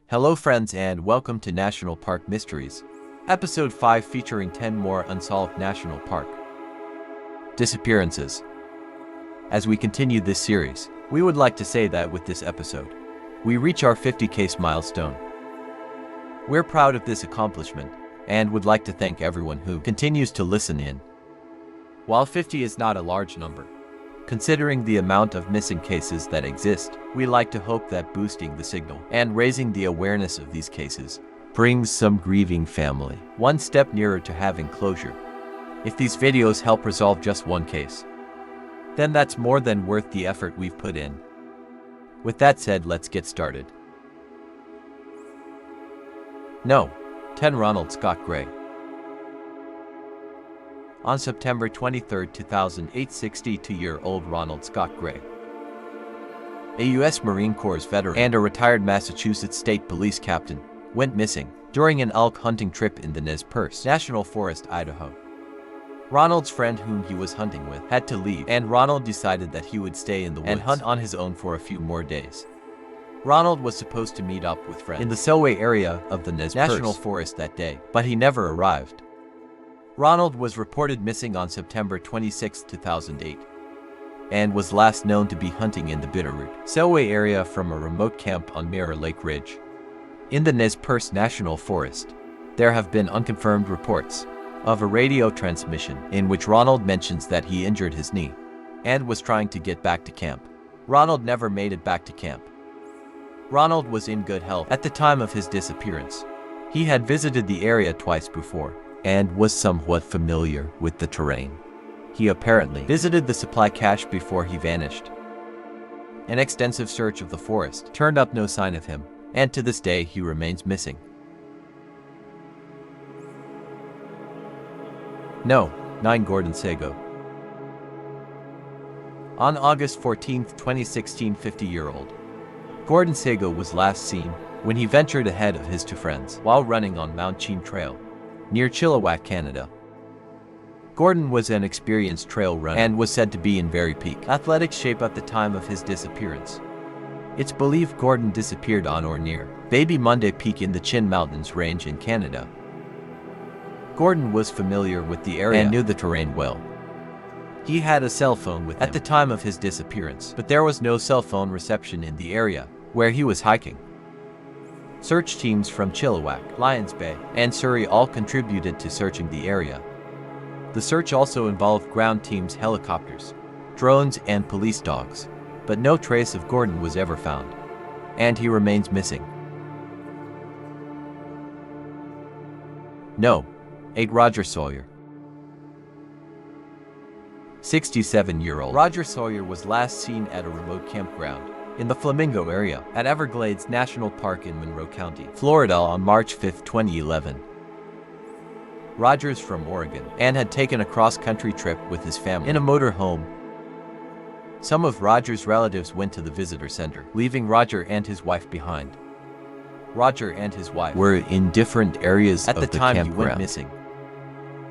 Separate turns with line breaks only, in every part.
Hello friends and welcome to National Park Mysteries, Episode 5 featuring 10 more unsolved national park disappearances. As we continue this series, we would like to say that with this episode, we reach our 50 case milestone. We're proud of this accomplishment and would like to thank everyone who continues to listen in. While 50 is not a large number, considering the amount of missing cases that exist, we like to hope that boosting the signal and raising the awareness of these cases brings some grieving family one step nearer to having closure. If these videos help resolve just one case, then that's more than worth the effort we've put in. With that said, let's get started. No. 10 Ronald Scott Gray. On September 23, 2008, 62-year-old Ronald Scott Gray, a U.S. Marine Corps veteran and a retired Massachusetts State Police captain, went missing during an elk hunting trip in the Nez Perce National Forest, Idaho. Ronald's friend whom he was hunting with had to leave, and Ronald decided that he would stay in the woods and hunt on his own for a few more days. Ronald was supposed to meet up with friends in the Selway area of the Nez Perce National Forest that day, but he never arrived. Ronald was reported missing on September 26, 2008, and was last known to be hunting in the Bitterroot, Selway area from a remote camp on Mirror Lake Ridge. In the Nez Perce National Forest, there have been unconfirmed reports of a radio transmission in which Ronald mentions that he injured his knee and was trying to get back to camp. Ronald never made it back to camp. Ronald was in good health at the time of his disappearance. He had visited the area twice before and was somewhat familiar with the terrain. He apparently visited the supply cache before he vanished. An extensive search of the forest turned up no sign of him, and to this day he remains missing. No. 9 Gordon Sago. On August 14, 2016, 50-year-old Gordon Sago was last seen when he ventured ahead of his two friends while running on Mount Chin Trail near Chilliwack, Canada. Gordon was an experienced trail runner and was said to be in very peak athletic shape at the time of his disappearance. It's believed Gordon disappeared on or near Baby Monday Peak in the Chin Mountains range in Canada. Gordon was familiar with the area and knew the terrain well. He had a cell phone with him at the time of his disappearance, but there was no cell phone reception in the area where he was hiking. Search teams from Chilliwack, Lions Bay, and Surrey all contributed to searching the area. The search also involved ground teams, helicopters, drones, and police dogs, but no trace of Gordon was ever found, and he remains missing. No. 8 Roger Sawyer. 67-year-old Roger Sawyer was last seen at a remote campground in the Flamingo area at Everglades National Park in Monroe County, Florida on March 5, 2011. Roger's from Oregon and had taken a cross-country trip with his family in a motorhome. Some of Roger's relatives went to the visitor center, leaving Roger and his wife behind. Roger and his wife were in different areas at the time he went missing.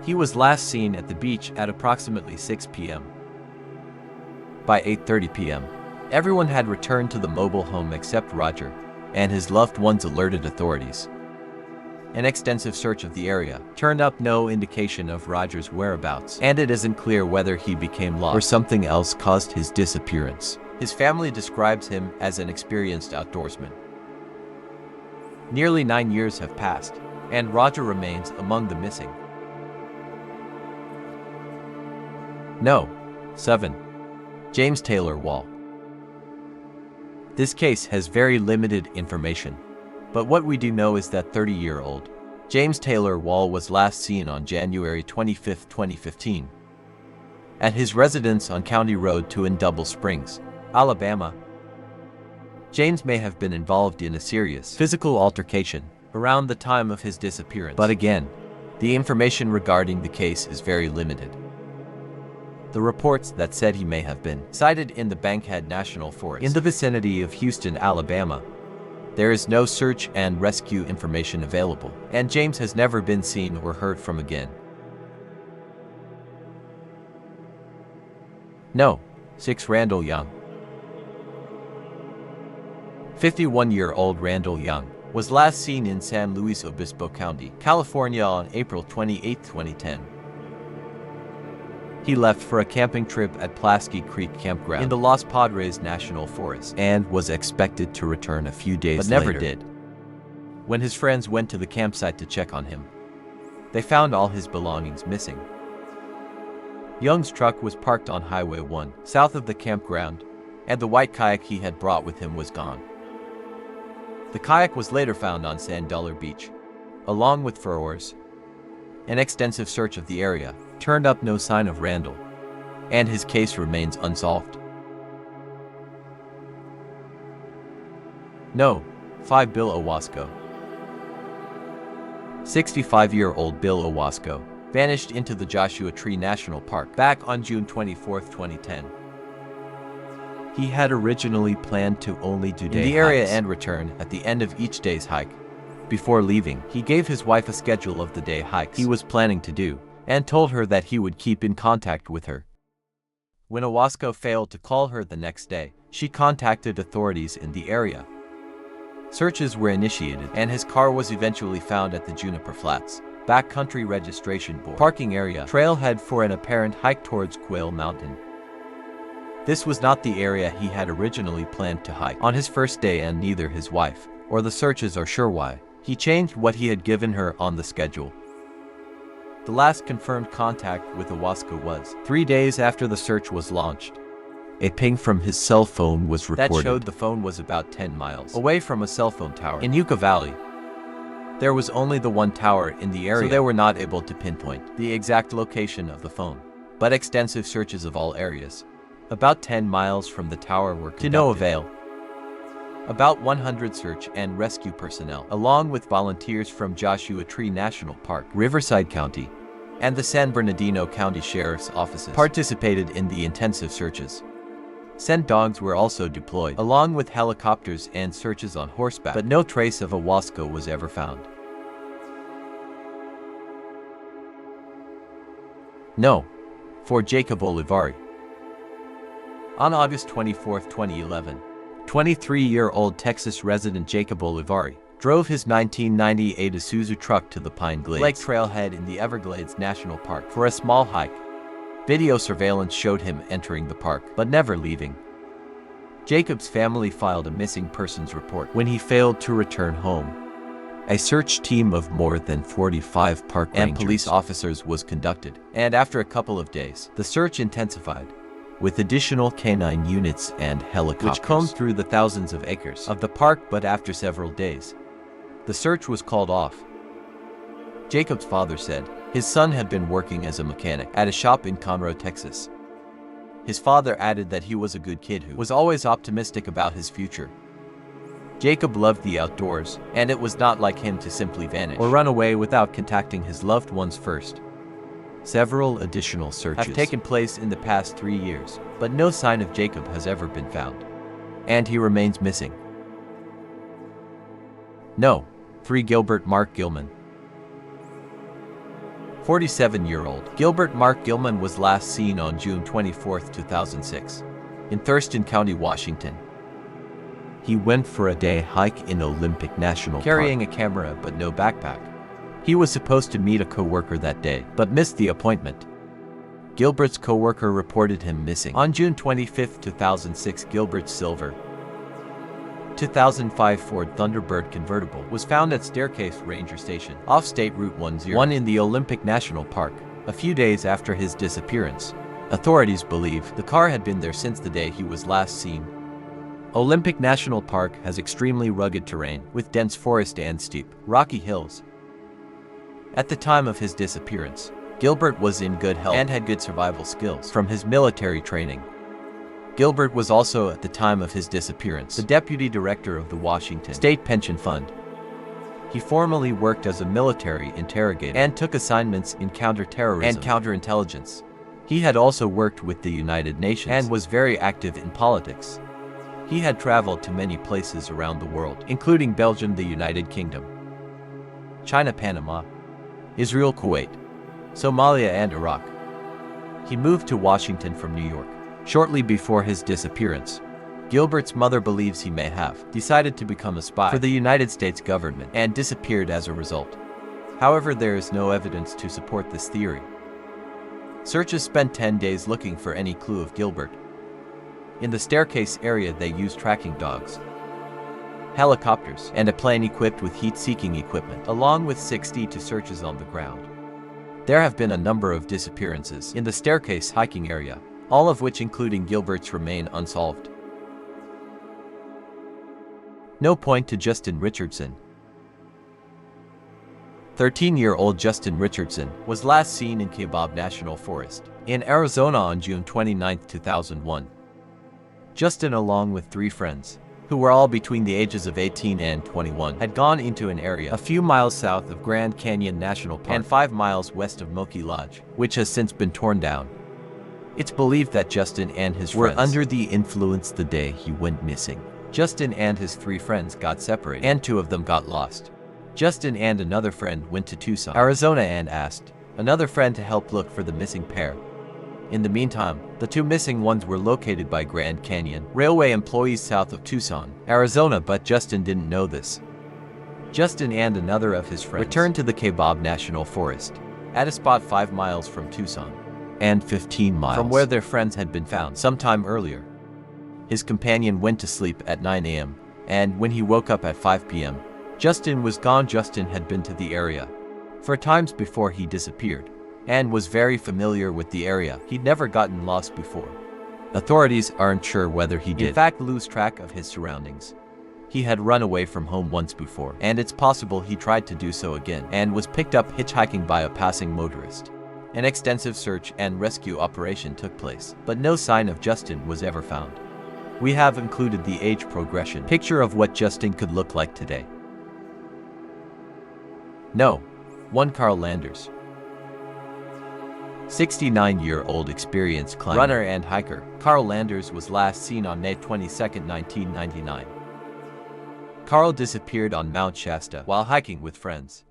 He was last seen at the beach at approximately 6 p.m. By 8:30 p.m., everyone had returned to the mobile home except Roger, and his loved ones alerted authorities. An extensive search of the area turned up no indication of Roger's whereabouts, and it isn't clear whether he became lost or something else caused his disappearance. His family describes him as an experienced outdoorsman. Nearly 9 years have passed, and Roger remains among the missing. No. 7. James Taylor Wall. This case has very limited information, but what we do know is that 30-year-old James Taylor Wall was last seen on January 25, 2015, at his residence on County Road 2 in Double Springs, Alabama. James may have been involved in a serious physical altercation around the time of his disappearance, but again, the information regarding the case is very limited. The reports that said he may have been sighted in the Bankhead National Forest in the vicinity of Houston, Alabama. There is no search and rescue information available, and James has never been seen or heard from again. No. 6 Randall Young. 51-year-old Randall Young was last seen in San Luis Obispo County, California on April 28, 2010. He left for a camping trip at Plasky Creek Campground in the Los Padres National Forest and was expected to return a few days later, but never did. When his friends went to the campsite to check on him, they found all his belongings missing. Young's truck was parked on Highway 1, south of the campground, and the white kayak he had brought with him was gone. The kayak was later found on Sand Dollar Beach, along with fur oars. An extensive search of the area turned up no sign of Randall, and his case remains unsolved. No. 5. Bill Owasco. 65-year-old Bill Owasco vanished into the Joshua Tree National Park back on June 24, 2010. He had originally planned to only do day in the area and return at the end of each day's hike. Before leaving, he gave his wife a schedule of the day hikes he was planning to do and told her that he would keep in contact with her. When Owasco failed to call her the next day, she contacted authorities in the area. Searches were initiated, and his car was eventually found at the Juniper Flats Backcountry Registration Board parking area trailhead for an apparent hike towards Quail Mountain. This was not the area he had originally planned to hike on his first day, and neither his wife or the searchers are sure why he changed what he had given her on the schedule. The last confirmed contact with Owasco was 3 days after the search was launched. A ping from his cell phone was recorded that showed the phone was about 10 miles away from a cell phone tower in Yucca Valley. There was only the one tower in the area, so they were not able to pinpoint the exact location of the phone, but extensive searches of all areas about 10 miles from the tower were conducted to no avail. About 100 search and rescue personnel, along with volunteers from Joshua Tree National Park, Riverside County, and the San Bernardino County Sheriff's offices, participated in the intensive searches. Scent dogs were also deployed, along with helicopters and searches on horseback, but no trace of Owasco was ever found. No. For Jacob Olivari. On August 24, 2011, 23-year-old Texas resident Jacob Olivari drove his 1998 Isuzu truck to the Pine Glades Lake trailhead in the Everglades National Park for a small hike. Video surveillance showed him entering the park, but never leaving. Jacob's family filed a missing persons report when he failed to return home. A search team of more than 45 park and police officers was conducted, and after a couple of days, the search intensified, with additional canine units and helicopters which combed through the thousands of acres of the park. But after several days, the search was called off. Jacob's father said his son had been working as a mechanic at a shop in Conroe, Texas. His father added that he was a good kid who was always optimistic about his future. Jacob loved the outdoors, and it was not like him to simply vanish or run away without contacting his loved ones first. Several additional searches have taken place in the past 3 years, but no sign of Jacob has ever been found, and he remains missing. No. 3. Gilbert Mark Gilman. 47-year-old Gilbert Mark Gilman was last seen on June 24, 2006, in Thurston County, Washington. He went for a day hike in Olympic National Park, carrying a camera but no backpack. He was supposed to meet a co-worker that day, but missed the appointment. Gilbert's co-worker reported him missing. On June 25, 2006, Gilbert's silver 2005 Ford Thunderbird convertible was found at Staircase Ranger Station, off State Route 101 in the Olympic National Park, a few days after his disappearance. Authorities believe the car had been there since the day he was last seen. Olympic National Park has extremely rugged terrain, with dense forest and steep, rocky hills. At the time of his disappearance, Gilbert was in good health and had good survival skills from his military training. Gilbert was also, at the time of his disappearance, the deputy director of the Washington State Pension Fund. He formerly worked as a military interrogator and took assignments in counterterrorism and counterintelligence. He had also worked with the United Nations and was very active in politics. He had traveled to many places around the world, including Belgium, the United Kingdom, China, Panama, Israel, Kuwait, Somalia, and Iraq. He moved to Washington from New York shortly before his disappearance, Gilbert's mother believes he may have decided to become a spy for the United States government and disappeared as a result. However, there is no evidence to support this theory. Searchers spent 10 days looking for any clue of Gilbert. In the staircase area, they used tracking dogs, helicopters, and a plane equipped with heat-seeking equipment, along with 62 searches on the ground. There have been a number of disappearances in the staircase hiking area, all of which, including Gilbert's, remain unsolved. No point to Justin Richardson. 13-year-old Justin Richardson was last seen in Kaibab National Forest in Arizona on June 29, 2001. Justin, along with 3 friends, who were all between the ages of 18 and 21, had gone into an area a few miles south of Grand Canyon National Park and 5 miles west of Moki Lodge, which has since been torn down. It's believed that Justin and his friends were under the influence the day he went missing. Justin and his 3 friends got separated, and 2 of them got lost. Justin and another friend went to Tucson, Arizona, and asked another friend to help look for the missing pair. In the meantime, the 2 missing ones were located by Grand Canyon Railway employees south of Tucson, Arizona, but Justin didn't know this. Justin and another of his friends returned to the Kaibab National Forest at a spot 5 miles from Tucson and 15 miles from where their friends had been found sometime earlier. His companion went to sleep at 9 a.m., and when he woke up at 5 p.m., Justin was gone. Justin had been to the area 4 times before he disappeared and was very familiar with the area. He'd never gotten lost before. Authorities aren't sure whether he did in fact lose track of his surroundings. He had run away from home once before, and it's possible he tried to do so again and was picked up hitchhiking by a passing motorist. An extensive search and rescue operation took place, but no sign of Justin was ever found. We have included the age progression picture of what Justin could look like today. No. 1. Carl Landers. 69-year-old experienced climber, runner, and hiker, Carl Landers was last seen on May 22, 1999. Carl disappeared on Mount Shasta while hiking with friends.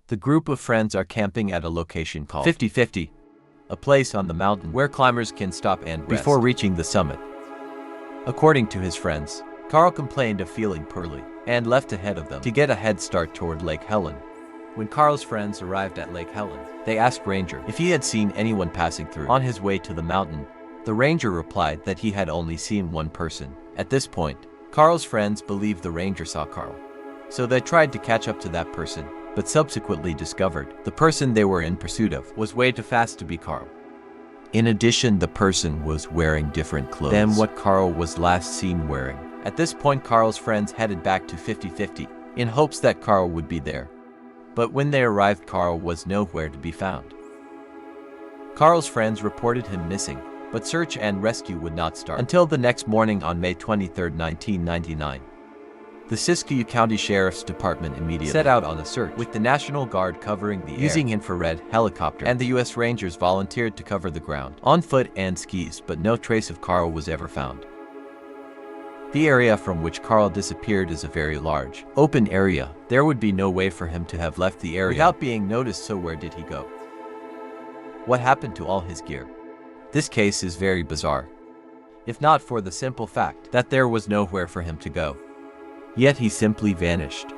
The group of friends are camping at a location called 50/50, a place on the mountain where climbers can stop and rest before reaching the summit. According to his friends, Carl complained of feeling poorly and left ahead of them to get a head start toward Lake Helen. When Carl's friends arrived at Lake Helen, they asked Ranger if he had seen anyone passing through on his way to the mountain. The ranger replied that he had only seen 1 person. At this point, Carl's friends believed the ranger saw Carl, so they tried to catch up to that person, but subsequently discovered the person they were in pursuit of was way too fast to be Carl. In addition, the person was wearing different clothes than what Carl was last seen wearing. At this point, Carl's friends headed back to 50/50 in hopes that Carl would be there. But when they arrived, Carl was nowhere to be found. Carl's friends reported him missing, but search and rescue would not start until the next morning on May 23, 1999. The Siskiyou County Sheriff's Department immediately set out on a search, with the National Guard covering the air using infrared helicopter, and the U.S. Rangers volunteered to cover the ground on foot and skis, but no trace of Carl was ever found. The area from which Carl disappeared is a very large, open area. There would be no way for him to have left the area without being noticed, so where did he go? What happened to all his gear? This case is very bizarre, if not for the simple fact that there was nowhere for him to go. Yet he simply vanished.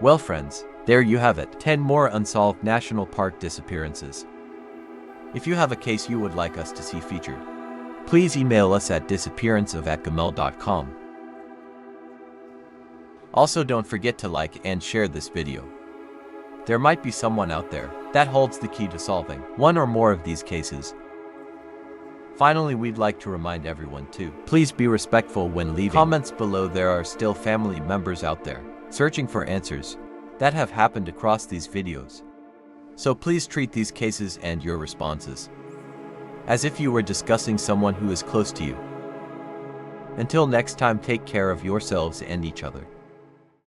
Well, friends, there you have it. 10 more unsolved national park disappearances. If you have a case you would like us to see featured, please email us at disappearanceof@gmail.com. Also, don't forget to like and share this video. There might be someone out there that holds the key to solving 1 or more of these cases. Finally, we'd like to remind everyone to please be respectful when leaving comments below. There are still family members out there searching for answers that have happened across these videos. So please treat these cases and your responses as if you were discussing someone who is close to you. Until next time, take care of yourselves and each other.